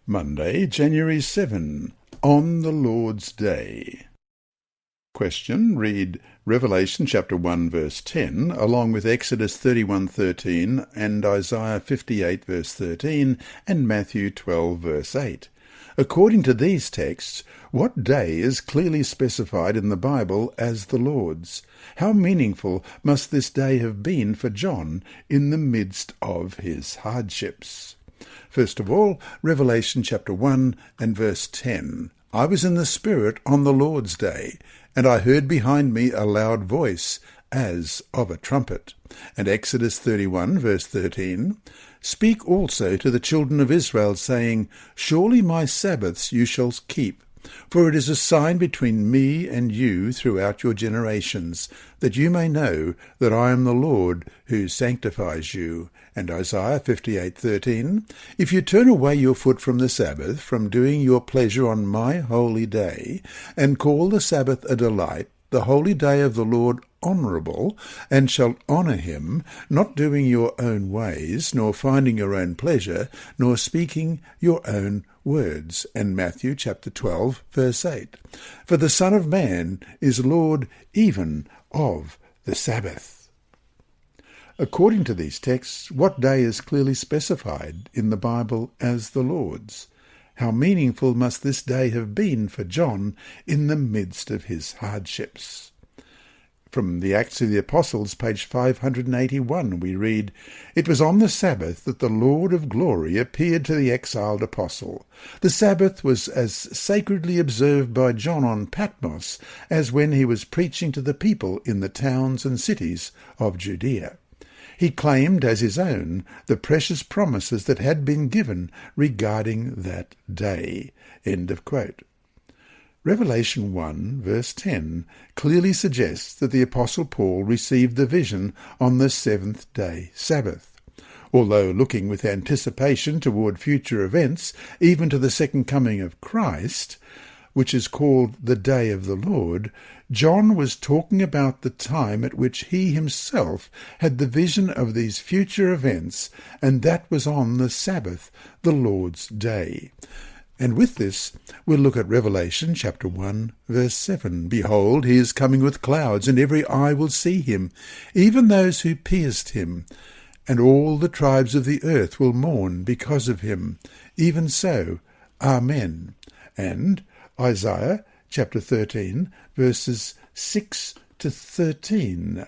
Monday, January 7, on the Lord's Day. Question. Read Revelation chapter 1 verse 10 along with Exodus 31:13 and Isaiah 58 verse 13 and Matthew 12 verse 8. According to these texts, what day is clearly specified in the Bible as the Lord's? How meaningful must this day have been for John in the midst of his hardships? First of all, Revelation chapter 1 and verse 10. I was in the Spirit on the Lord's day, and I heard behind me a loud voice, as of a trumpet. And Exodus 31 verse 13. Speak also to the children of Israel, saying, Surely my Sabbaths you shall keep, for it is a sign between me and you throughout your generations, that you may know that I am the Lord who sanctifies you. And Isaiah 58:13, If you turn away your foot from the Sabbath, from doing your pleasure on my holy day, and call the Sabbath a delight, the holy day of the Lord honourable, and shall honour him, not doing your own ways, nor finding your own pleasure, nor speaking your own words. And Matthew chapter 12 verse 8. For the Son of Man is Lord even of the Sabbath. According to these texts, what day is clearly specified in the Bible as the Lord's? How meaningful must this day have been for John in the midst of his hardships? From the Acts of the Apostles, page 581, we read, It was on the Sabbath that the Lord of glory appeared to the exiled apostle. The Sabbath was as sacredly observed by John on Patmos as when he was preaching to the people in the towns and cities of Judea. He claimed as his own the precious promises that had been given regarding that day. End of quote. Revelation 1 verse 10 clearly suggests that the Apostle Paul received the vision on the seventh-day Sabbath. Although looking with anticipation toward future events, even to the second coming of Christ, which is called the Day of the Lord, John was talking about the time at which he himself had the vision of these future events, and that was on the Sabbath, the Lord's Day. And with this, we'll look at Revelation chapter 1, verse 7. Behold, he is coming with clouds, and every eye will see him, even those who pierced him. And all the tribes of the earth will mourn because of him. Even so, Amen. And Isaiah chapter 13, verses 6 to 13.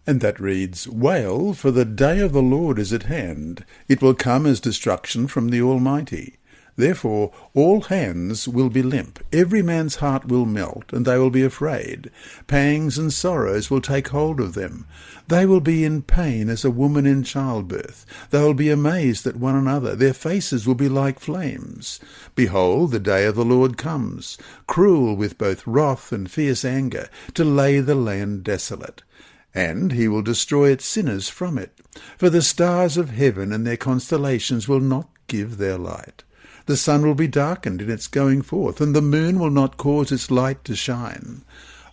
And that reads, Wail, for the day of the Lord is at hand. It will come as destruction from the Almighty. Therefore all hands will be limp, every man's heart will melt, and they will be afraid. Pangs and sorrows will take hold of them. They will be in pain as a woman in childbirth. They will be amazed at one another. Their faces will be like flames. Behold, the day of the Lord comes, cruel with both wrath and fierce anger, to lay the land desolate. And he will destroy its sinners from it. For the stars of heaven and their constellations will not give their light. The sun will be darkened in its going forth, and the moon will not cause its light to shine.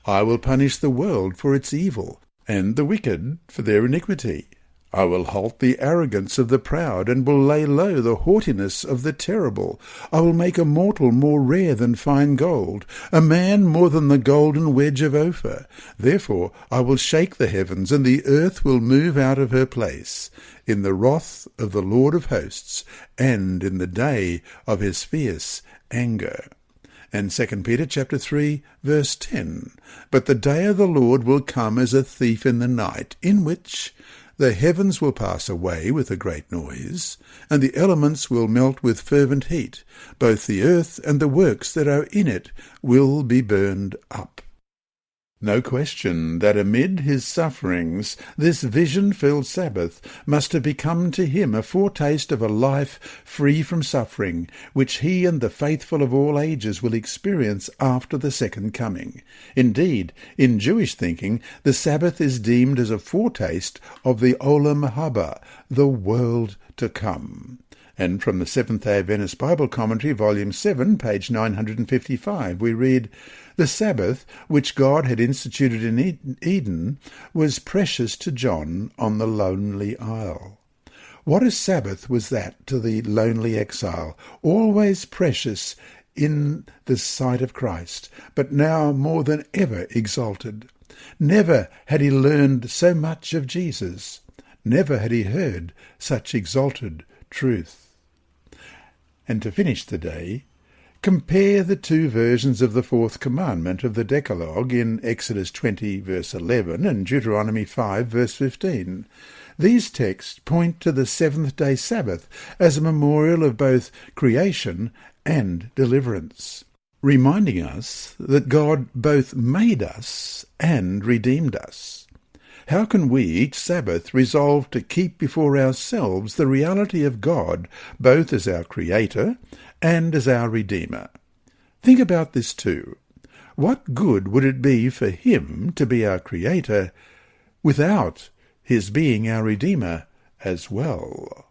I will punish the world for its evil, and the wicked for their iniquity. I will halt the arrogance of the proud, and will lay low the haughtiness of the terrible. I will make a mortal more rare than fine gold, a man more than the golden wedge of Ophir. Therefore I will shake the heavens, and the earth will move out of her place, in the wrath of the Lord of hosts, and in the day of his fierce anger. And 2 Peter chapter 3, verse 10. But the day of the Lord will come as a thief in the night, in which the heavens will pass away with a great noise, and the elements will melt with fervent heat. Both the earth and the works that are in it will be burned up. No question that amid his sufferings, this vision-filled Sabbath must have become to him a foretaste of a life free from suffering, which he and the faithful of all ages will experience after the second coming. Indeed, in Jewish thinking, the Sabbath is deemed as a foretaste of the Olam Haba, the world to come. And from the Seventh-day Adventist Bible Commentary, Volume 7, page 955, we read, The Sabbath, which God had instituted in Eden, was precious to John on the lonely isle. What a Sabbath was that to the lonely exile, always precious in the sight of Christ, but now more than ever exalted. Never had he learned so much of Jesus. Never had he heard such exalted truth. And to finish the day, compare the two versions of the fourth commandment of the Decalogue in Exodus 20 verse 11 and Deuteronomy 5 verse 15. These texts point to the seventh-day Sabbath as a memorial of both creation and deliverance, reminding us that God both made us and redeemed us. How can we each Sabbath resolve to keep before ourselves the reality of God both as our Creator and as our Redeemer? Think about this too. What good would it be for him to be our Creator without his being our Redeemer as well?